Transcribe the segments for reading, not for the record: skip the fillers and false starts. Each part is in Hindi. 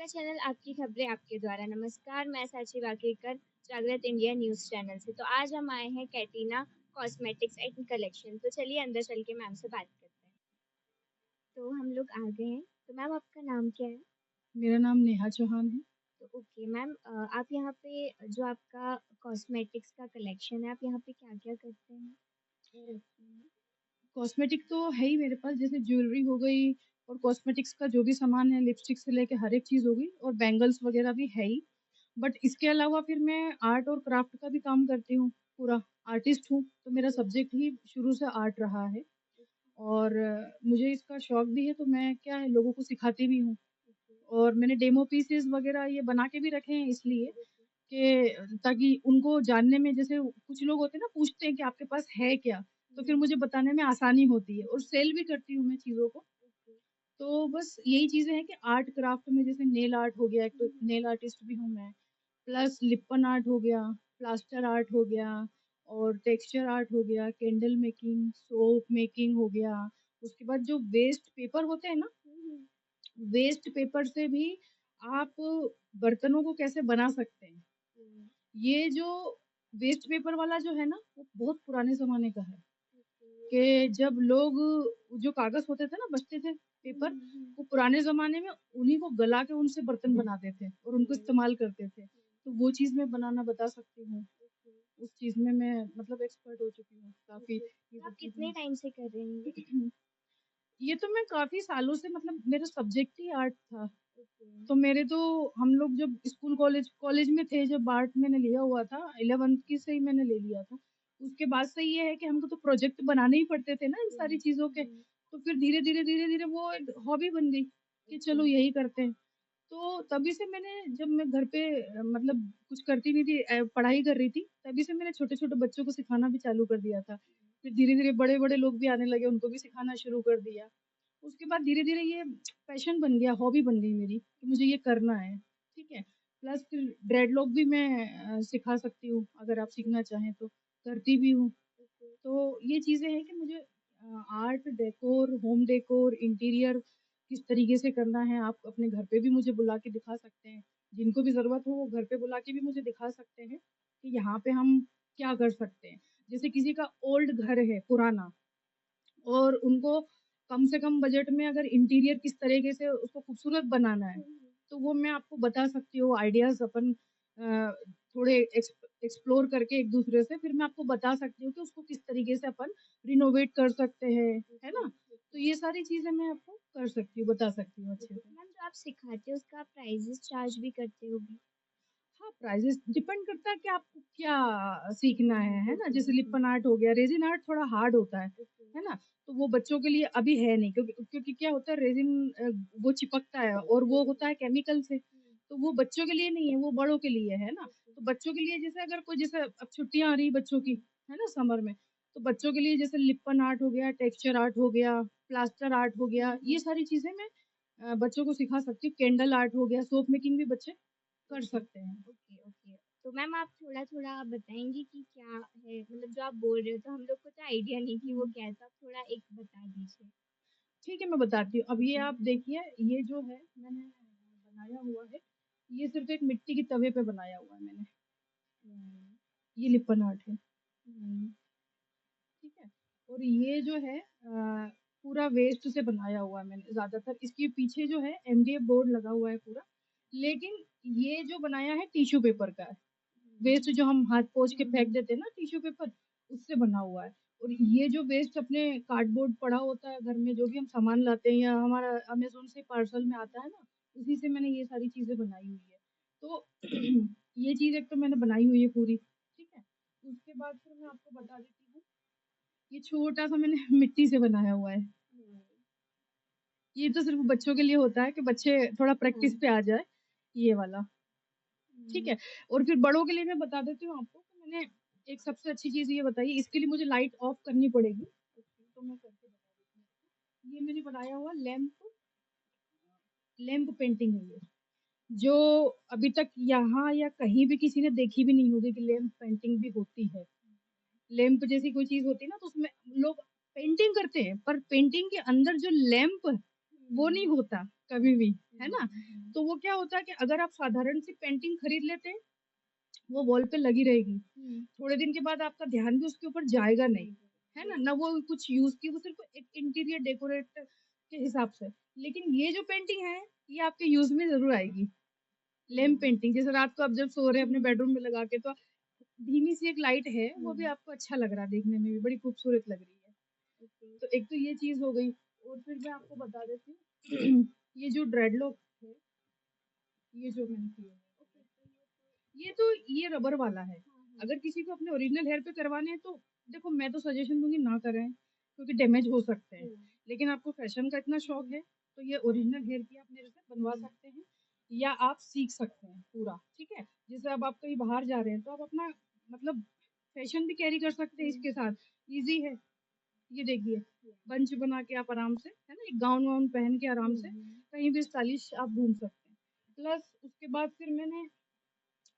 आपका चैनल आपकी खबरें आपके द्वारा। नमस्कार, मैं साक्षी वाकेकर जागृत इंडिया न्यूज़ चैनल से। तो आज हम आए हैं कैटरीना कॉस्मेटिक्स एंड कलेक्शन। तो चलिए अंदर चल के मैम से बात करते हैं। तो हम लोग आ गए हैं। तो मैम आपका नाम क्या है? मेरा नाम नेहा चौहान है। तो ओके मैम, आप यहाँ पे जो आपका कॉस्मेटिक्स का कलेक्शन है, आप यहाँ पे क्या-क्या करते हैं? क्या रखते हैं? कॉस्मेटिक तो है ही मेरे पास, जैसे ज्वेलरी हो गई और कॉस्मेटिक्स का जो भी सामान है, लिपस्टिक से लेके हर एक चीज़ हो गई और बैंगल्स वगैरह भी है ही। बट इसके अलावा फिर मैं आर्ट और क्राफ्ट का भी काम करती हूँ, पूरा आर्टिस्ट हूँ, तो मेरा सब्जेक्ट ही शुरू से आर्ट रहा है और मुझे इसका शौक भी है, तो मैं क्या है लोगों को सिखाती भी हूँ और मैंने डेमो पीसेस वगैरह ये बना के भी रखे हैं इसलिए कि ताकि उनको जानने में, जैसे कुछ लोग होते हैं ना पूछते हैं कि आपके पास है क्या? तो फिर मुझे बताने में आसानी होती है और सेल भी करती हूँ मैं चीज़ों को। तो बस यही चीज़ें हैं कि आर्ट क्राफ्ट में जैसे नेल आर्ट हो गया, एक तो नेल आर्टिस्ट भी हूँ मैं, प्लस लिप्पन आर्ट हो गया, प्लास्टर आर्ट हो गया और टेक्सचर आर्ट हो गया, कैंडल मेकिंग, सोप मेकिंग हो गया। उसके बाद जो वेस्ट पेपर होते हैं ना, वेस्ट पेपर से भी आप बर्तनों को कैसे बना सकते हैं। ये जो वेस्ट पेपर वाला जो है ना, वो बहुत पुराने ज़माने का है कि जब लोग जो कागज़ होते थे ना, बचते थे पेपर, वो पुराने ज़माने में उन्हीं को गला के उनसे बर्तन बनाते थे और उनको इस्तेमाल करते थे। तो वो चीज़ मैं बनाना बता सकती हूँ। उस चीज़ में मैं मतलब एक्सपर्ट हो चुकी हूँ काफ़ी, ये तो सब आप कितने चीज़ें। टाइम से कर रही हैं? ये तो मैं काफ़ी सालों से, मतलब मेरा सब्जेक्ट ही आर्ट था। ओके। तो मेरे तो हम लोग जब स्कूल कॉलेज कॉलेज में थे, जब आर्ट मैंने लिया हुआ था 11th की से ही मैंने ले लिया था। उसके बाद से ये है कि हमको तो प्रोजेक्ट बनाने ही पड़ते थे ना इन सारी चीज़ों के। तो फिर धीरे-धीरे वो एक हॉबी बन गई कि चलो यही करते हैं। तो तभी से मैंने, जब मैं घर पे मतलब कुछ करती नहीं थी, पढ़ाई कर रही थी, तभी से मैंने छोटे-छोटे बच्चों को सिखाना भी चालू कर दिया था। फिर धीरे-धीरे बड़े-बड़े लोग भी आने लगे, उनको भी सिखाना शुरू कर दिया। उसके बाद धीरे-धीरे ये पैशन बन गया, हॉबी बन गई मेरी कि मुझे ये करना है, ठीक है? प्लस फिर ड्रेडलॉक भी मैं सिखा सकती हूँ, अगर आप सीखना चाहें तो, करती भी हूँ। तो ये चीज़ें हैं कि मुझे art, decor, home decor, interior किस तरीके से करना है, आप अपने घर पे भी मुझे बुला के दिखा सकते हैं। जिनको भी ज़रूरत हो, वो घर पे बुला के भी मुझे दिखा सकते हैं कि यहाँ पे हम क्या कर सकते हैं। जैसे किसी का ओल्ड घर है, पुराना, और उनको कम से कम बजट में अगर इंटीरियर किस तरीके से उसको खूबसूरत बनाना है, तो वो मैं आपको बता सकती हूँ। आइडियाज़ अपन थोड़े एक्सप्लोर करके एक-दूसरे से, फिर मैं आपको बता सकती हूँ कि उसको किस तरीके से अपन रिनोवेट कर सकते हैं, है ना? तो ये सारी चीज़ें मैं आपको कर सकती हूँ, बता सकती हूँ अच्छे से। मैम जो आप सिखाते हो उसका आप प्राइजेस चार्ज भी करते होगे? हाँ, प्राइसेज़ डिपेंड करता है कि आपको क्या सीखना है ना? जैसे लिप्पन आर्ट हो गया, रेज़िन आर्ट थोड़ा हार्ड होता है ना? तो वो बच्चों के लिए अभी है नहीं, क्योंकि क्या होता है, रेज़िन वो चिपकता है और वो होता है केमिकल से, तो वो बच्चों के लिए नहीं है, वो बड़ों के लिए है ना? तो बच्चों के लिए जैसे अगर कोई, जैसे अब छुट्टियाँ आ रही बच्चों की, है ना, समर में, तो बच्चों के लिए जैसे लिप्पन आर्ट हो गया, टेक्सचर आर्ट हो गया, प्लास्टर आर्ट हो गया, ये सारी चीज़ें मैं बच्चों को सिखा सकती हूँ। कैंडल आर्ट हो गया, सोप मेकिंग भी बच्चे कर सकते हैं। ओके। तो मैम आप थोड़ा-थोड़ा बताएँगी कि क्या है? मतलब जो आप बोल रहे हो तो हम लोग को तो आइडिया नहीं कि वो हुँ। क्या है, तो आप थोड़ा एक बता दीजिए। ठीक है, मैं बताती हूँ। अब ये आप देखिए, ये जो है मैंने बनाया हुआ है, ये सिर्फ़ एक मिट्टी के तवे पे बनाया हुआ है मैंने। ये लिप्पन आर्ट है, ठीक है? और ये जो है पूरा वेस्ट से बनाया हुआ है मैंने ज़्यादातर। इसके पीछे जो है एमडीएफ बोर्ड लगा हुआ है पूरा, लेकिन ये जो बनाया है टिश्यू पेपर का है। वेस्ट जो हम हाथ पोंछ के फेंक देते हैं ना टिश्यू पेपर, उससे बना हुआ है। और ये जो वेस्ट अपने कार्डबोर्ड पड़ा होता है घर में, जो भी हम सामान लाते हैं या हमारा अमेज़न से पार्सल में आता है ना, उसी से मैंने ये सारी चीज़ें बनाई हुई है। तो ये चीज़ एक तो मैंने बनाई हुई है पूरी, ठीक है? उसके बाद फिर मैं आपको बता देती हूँ, ये छोटा-सा मैंने मिट्टी से बनाया हुआ है। ये तो सिर्फ़ बच्चों के लिए होता है कि बच्चे थोड़ा प्रैक्टिस पे आ जाए, ये वाला। ठीक है? और फिर बड़ों के लिए मैं बता देती हूँ आपको कि मैंने एक सबसे अच्छी चीज़ ये बताई, इसके लिए मुझे लाइट ऑफ करनी पड़ेगी, तो मैं करके बता देती हूँ। ये मैंने बनाया हुआ लैंप लैंप पेंटिंग है ये, जो अभी तक यहाँ या कहीं भी किसी ने देखी भी नहीं होगी कि लैंप पेंटिंग भी होती है। लैंप जैसी कोई चीज़ होती है ना, तो उसमें लोग पेंटिंग करते हैं, पर पेंटिंग के अंदर जो लैंप वो नहीं होता। कभी भी, है ना? तो वो क्या होता है कि अगर आप साधारण सी पेंटिंग खरीद लेते हैं, वो वॉल पे लगी रहेगी। थोड़े दिन के बाद आपका ध्यान भी उसके ऊपर जाएगा नहीं, है ना? ना वो कुछ यूज़ की, वो सिर्फ़ एक इंटीरियर डेकोरेट के हिसाब से। लेकिन ये जो पेंटिंग है, ये आपके यूज़ में ज़रूर आएगी। लैंप पेंटिंग, जैसे रात को आप जब सो रहे हैं अपने बेडरूम में लगा के, तो धीमी सी एक लाइट है, वो भी आपको अच्छा लग रहा है, देखने में भी बड़ी खूबसूरत लग रही है। तो एक तो ये चीज़ हो गई, और फिर मैं आपको बता देती हूँ ये जो ड्रेडलॉक है, ये जो मैंने किए हैं, ये तो ये रबर वाला है। अगर किसी को अपने ओरिजिनल हेयर पे करवाने हैं तो देखो, मैं तो सजेशन दूँगी ना करें, क्योंकि डैमेज हो सकते हैं। लेकिन आपको फैशन का इतना शौक है, तो ये ओरिजिनल हेयर की आप मेरे से बनवा सकते हैं, या आप सीख सकते हैं पूरा, ठीक है? जैसे अब आप कहीं बाहर जा रहे हैं, तो आप अपना मतलब फैशन भी कैरी कर सकते हैं इसके साथ, ईज़ी है। ये देखिए, बंच बना के आप आराम से, है ना? एक गाउन-वाउन पहन के आराम से कहीं भी स्टाइलिश आप घूम सकते हैं। प्लस उसके बाद फिर मैंने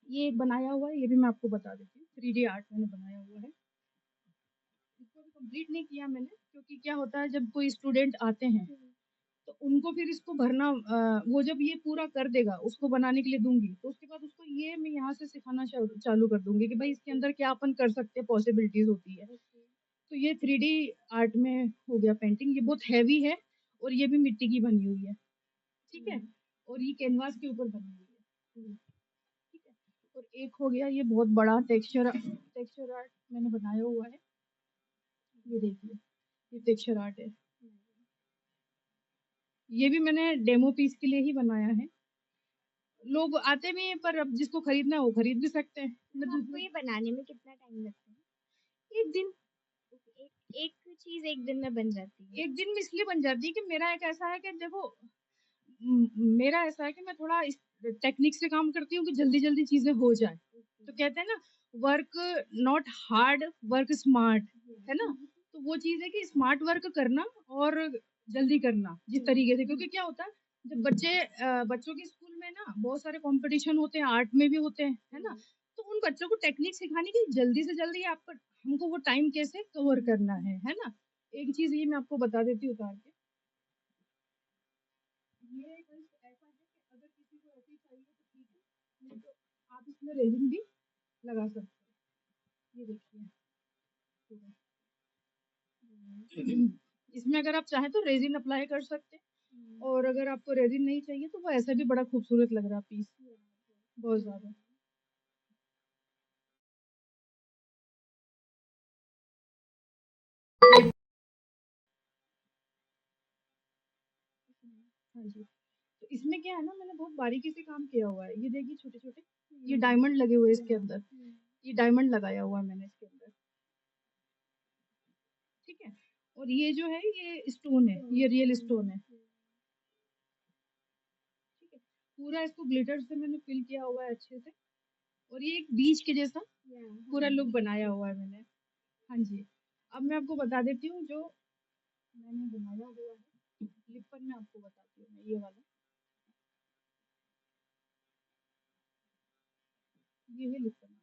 ये बनाया हुआ है, ये भी मैं आपको बता देती हूँ, 3D आर्ट मैंने बनाया हुआ है। इसको अभी कंप्लीट नहीं किया मैंने, क्योंकि क्या होता है जब कोई स्टूडेंट आते हैं, तो उनको फिर इसको भरना वो जब ये पूरा कर देगा, उसको बनाने के लिए दूँगी, तो उसके बाद उसको ये मैं यहाँ से सिखाना चालू कर दूँगी कि भाई इसके अंदर क्या अपन कर सकते हैं, पॉसिबिलिटीज़ होती है। तो ये 3D आर्ट में हो गया पेंटिंग, ये बहुत हेवी है और ये भी मिट्टी की बनी हुई है, ठीक है? और ये कैनवास के ऊपर बनी हुई है। ठीक है? और एक हो गया ये बहुत बड़ा टेक्सचर आर्ट मैंने बनाया हुआ है। ये देखिए, ये टेक्सचर आर्ट है। ये भी मैंने डेमो पीस के लिए ही बनाया है। लोग आते भी हैं, पर अब जिसको खरीदना है वो खरीद भी सकते हैं। मैं तो आपको ये बनाने में कितना टाइम लगता है? 1 दिन एक एक चीज़ 1 दिन में बन जाती है? 1 दिन में इसलिए बन जाती है कि मेरा एक ऐसा है कि देखो, मेरा ऐसा है कि मैं थोड़ा इस टेक्निक से काम करती हूँ कि जल्दी-जल्दी चीज़ें हो जाएँ। तो कहते हैं ना, work not hard, work smart, है ना? तो वो चीज़ है कि स्मार्ट वर्क करना और जल्दी करना, जिस तरीके से, क्योंकि क्या होता है जब बच्चों के स्कूल में ना बहुत सारे कॉम्पिटिशन होते हैं, आर्ट में भी होते हैं, है ना? तो उन बच्चों को टेक्निक सिखाने की जल्दी से जल्दी आपको हमको वो टाइम कैसे कवर करना है ना? एक चीज़ ये मैं आपको बता देती हूँ उतार के। ये बस ऐसा है कि अगर किसी को ऐसे ही चाहिए तो ठीक है, नहीं तो आप इसमें रेज़िन भी लगा सकते हैं। ये देखिए पूरा। इसमें अगर आप चाहें तो रेज़िन अप्लाई कर सकते हैं, और अगर आपको रेज़िन नहीं चाहिए तो वो ऐसा भी बड़ा खूबसूरत लग रहा है पीस, बहुत ज़्यादा। हाँ जी। तो इसमें क्या है ना, मैंने बहुत बारीकी से काम किया हुआ है। ये देखिए छोटे-छोटे, ये डायमंड लगे हुए हैं इसके अंदर। ये डायमंड लगाया हुआ है मैंने इसके अंदर, ठीक है? और ये जो है ये स्टोन है, ये रियल स्टोन है। ठीक है? पूरा इसको ग्लिटर से मैंने फिल किया हुआ है अच्छे से, और ये एक बीच के जैसा पूरा लुक बनाया हुआ है मैंने। हाँ जी। अब मैं आपको बता देती हूँ जो मैंने बनाया हुआ है, लिपन में आपको बताती हूँ मैं, ये वाला। ये है लिपन आर्ट।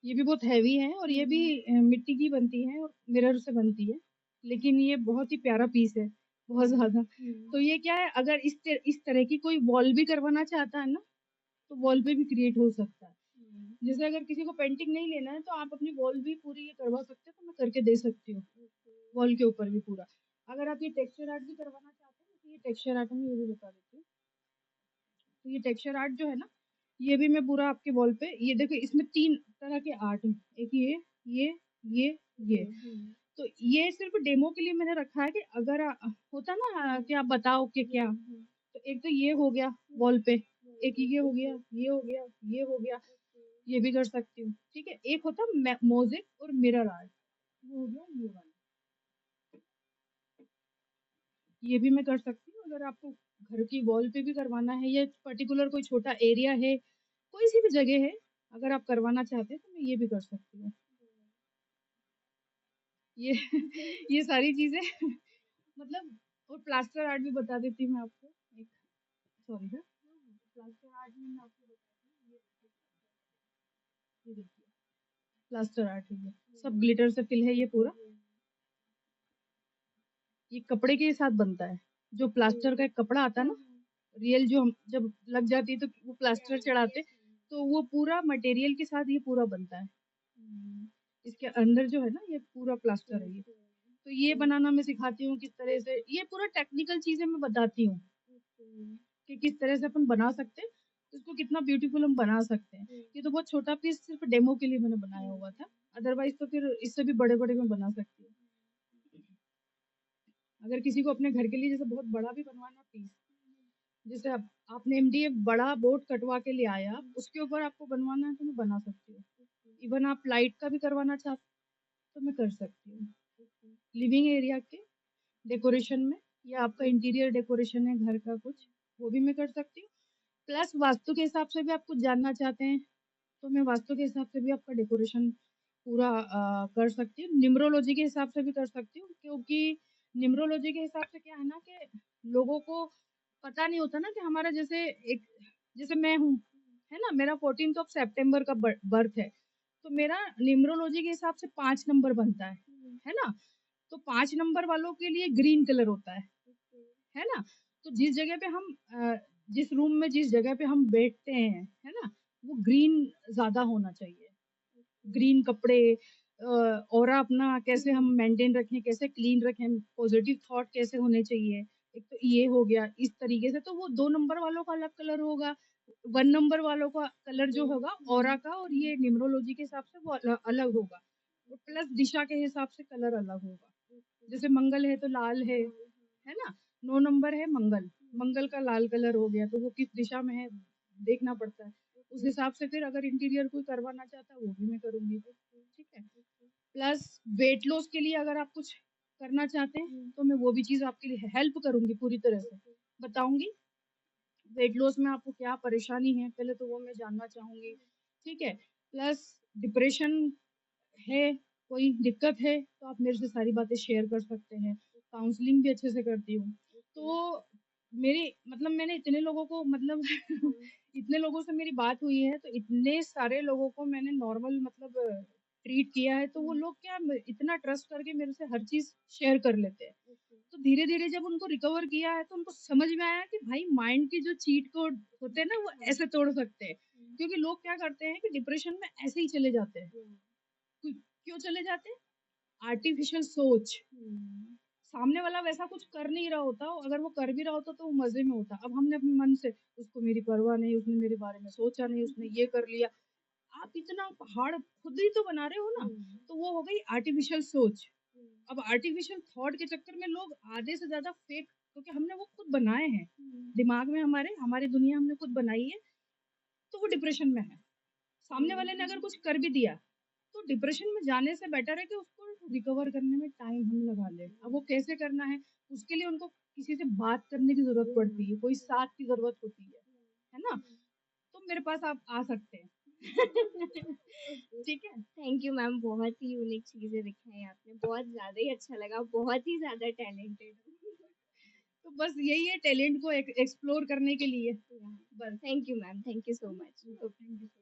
ये भी बहुत हैवी है, और ये भी मिट्टी की बनती है और मिरर से बनती है। लेकिन ये बहुत ही प्यारा पीस है, बहुत ज़्यादा। तो ये क्या है, अगर इस तरह की कोई वॉल भी करवाना चाहता है ना, तो वॉल पे भी क्रिएट हो सकता है। जैसे अगर किसी को पेंटिंग नहीं लेना है तो आप अपनी वॉल भी पूरी ये करवा सकते हो, तो मैं करके दे सकती हूँ, वॉल के ऊपर भी पूरा। अगर आप ये टेक्सचर आर्ट भी करवाना चाहते हैं तो ये टेक्सचर आर्ट में ये भी बता देती हूँ। तो ये टेक्सचर आर्ट जो है ना, ये भी मैं पूरा आपके वॉल पे, ये देखो इसमें 3 तरह के आर्ट हैं। एक ये, ये, ये। तो ये सिर्फ़ डेमो के लिए मैंने रखा है कि अगर होता ना कि आप बताओ कि क्या, तो एक तो ये हो गया वॉल पे, एक ये हो गया, ये हो गया, ये हो गया, ये भी कर सकती हूँ, ठीक है? एक होता है मोज़ेक और मिरर आर्ट, वो हो गया ये वाला। ये भी मैं कर सकती हूँ, अगर आपको घर की वॉल पे भी करवाना है, या पर्टिकुलर कोई छोटा एरिया है, कोई-सी भी जगह है, अगर आप करवाना चाहते हैं तो मैं ये भी कर सकती हूँ। ये ये सारी चीज़ें मतलब, और प्लास्टर आर्ट भी बता देती हूँ मैं आपको। एक सॉरी हाँ, प्लास्टर आर्ट में मैं आपको बताती हूँ, ये देखिए प्लास्टर आर्ट है ये, सब ग्लिटर से फिल है ये पूरा। ये कपड़े के साथ बनता है। जो प्लास्टर का एक कपड़ा आता है ना, रियल जो हम जब लग जाती है तो वो प्लास्टर चढ़ाते, तो वो पूरा मटेरियल के साथ ये पूरा बनता है। इसके अंदर जो है ना ये पूरा प्लास्टर है ये। तो ये बनाना मैं सिखाती हूँ किस तरह से, ये पूरा टेक्निकल चीजें मैं बताती हूँ कि किस तरह से अपन बना सकते हैं, इसको कितना ब्यूटीफुल हम बना सकते हैं। ये तो बहुत छोटा पीस सिर्फ डेमो के लिए मैंने बनाया हुआ था, अदरवाइज तो फिर इससे भी बड़े बड़े मैं बना सकती हूँ। अगर किसी को अपने घर के लिए जैसे बहुत बड़ा भी बनवाना पीस, जैसे आपने एमडीएफ बड़ा बोर्ड कटवा के ले आया, उसके ऊपर आपको बनवाना है तो मैं बना सकती हूँ। इवन आप लाइट का भी करवाना चाहते तो मैं कर सकती हूँ। लिविंग एरिया के डेकोरेशन में या आपका इंटीरियर डेकोरेशन है घर का कुछ, वो भी मैं कर सकती हूँ। प्लस वास्तु के हिसाब से भी आप कुछ जानना चाहते हैं तो मैं वास्तु के हिसाब से भी आपका डेकोरेशन पूरा कर सकती हूँ। न्यूमरोलॉजी के हिसाब से भी कर सकती हूँ, क्योंकि न्यूमरोलॉजी के हिसाब से क्या है ना कि लोगों को पता नहीं होता ना कि हमारा जैसे एक, जैसे मैं हूँ, है ना, मेरा 14th ऑफ सितंबर का बर्थ है, तो मेरा न्यूमरोलॉजी के हिसाब से 5 नंबर बनता है ना। तो 5 नंबर वालों के लिए ग्रीन कलर होता है ना। तो जिस जगह पे हम जिस रूम में जिस जगह पे हम बैठते हैं, है ना, वो ग्रीन ज्यादा होना चाहिए। ग्रीन कपड़े, ऑरा अपना कैसे हम मेंटेन रखें, कैसे क्लीन रखें, पॉजिटिव थॉट कैसे होने चाहिए, एक तो ये हो गया इस तरीके से। तो वो 2 नंबर वालों का अलग कलर होगा, 1 नंबर वालों का कलर जो होगा ऑरा का, और ये न्यूमरोलॉजी के हिसाब से वो अलग होगा। और प्लस दिशा के हिसाब से कलर अलग होगा। जैसे मंगल है तो लाल है ना। 9 नंबर है मंगल, मंगल का लाल कलर हो गया, तो वो किस दिशा में है देखना पड़ता है। उस हिसाब से फिर अगर इंटीरियर कोई करवाना चाहता है वो भी मैं करूंगी, ठीक है। प्लस वेट लॉस के लिए अगर आप कुछ करना चाहते हैं तो मैं वो भी चीज आपके लिए हेल्प करूंगी, पूरी तरह से बताऊंगी। वेट लॉस में आपको क्या परेशानी है पहले तो वो मैं जानना चाहूंगी, ठीक है। प्लस डिप्रेशन है, कोई दिक्कत है तो आप मेरे से सारी बातें शेयर कर सकते हैं। काउंसलिंग भी अच्छे से करती हूँ। तो मेरी मतलब मैंने इतने लोगों को मतलब इतने लोगों से मेरी बात हुई है, तो इतने सारे लोगों को मैंने नॉर्मल मतलब ट्रीट किया है, तो वो लोग क्या इतना ट्रस्ट करके मेरे से हर चीज शेयर कर लेते हैं। तो धीरे धीरे जब उनको रिकवर किया है तो उनको समझ में आया कि भाई माइंड के जो चीट कोड होते हैं ना वो ऐसे तोड़ सकते हैं। क्योंकि लोग क्या करते हैं कि डिप्रेशन में ऐसे ही चले जाते हैं। क्यों चले जाते हैं? आर्टिफिशियल सोच, सामने वाला वैसा कुछ कर नहीं रहा होता, अगर वो कर भी रहा होता तो वो मजे में होता। अब हमने अपने मन से, उसको मेरी परवाह नहीं, उसने मेरे बारे में सोचा नहीं, उसने ये कर लिया, आप इतना पहाड़ खुद ही तो बना रहे हो ना। तो वो हो गई आर्टिफिशियल सोच। अब आर्टिफिशियल थॉट के चक्कर में लोग आधे से ज्यादा फेक, क्योंकि हमने वो खुद बनाए हैं दिमाग में, हमारे हमारी दुनिया हमने खुद बनाई है, तो वो डिप्रेशन में है। सामने वाले ने अगर कुछ कर भी दिया तो डिप्रेशन में जाने से बेटर है कि उसको रिकवर करने में टाइम हम लगा ले। अब वो कैसे करना है, उसके लिए उनको किसी से बात करने की जरूरत पड़ती है, कोई साथ की जरूरत होती है ना। तो मेरे पास आप आ सकते हैं। ठीक है। थैंक यू मैम, बहुत ही यूनिक चीजें दिखाई आपने, बहुत ज्यादा ही अच्छा लगा, बहुत ही ज्यादा टैलेंटेड हो। तो बस यही है, टैलेंट को एक्सप्लोर करने के लिए बस। Thank you ma'am, thank you so much. Thank you.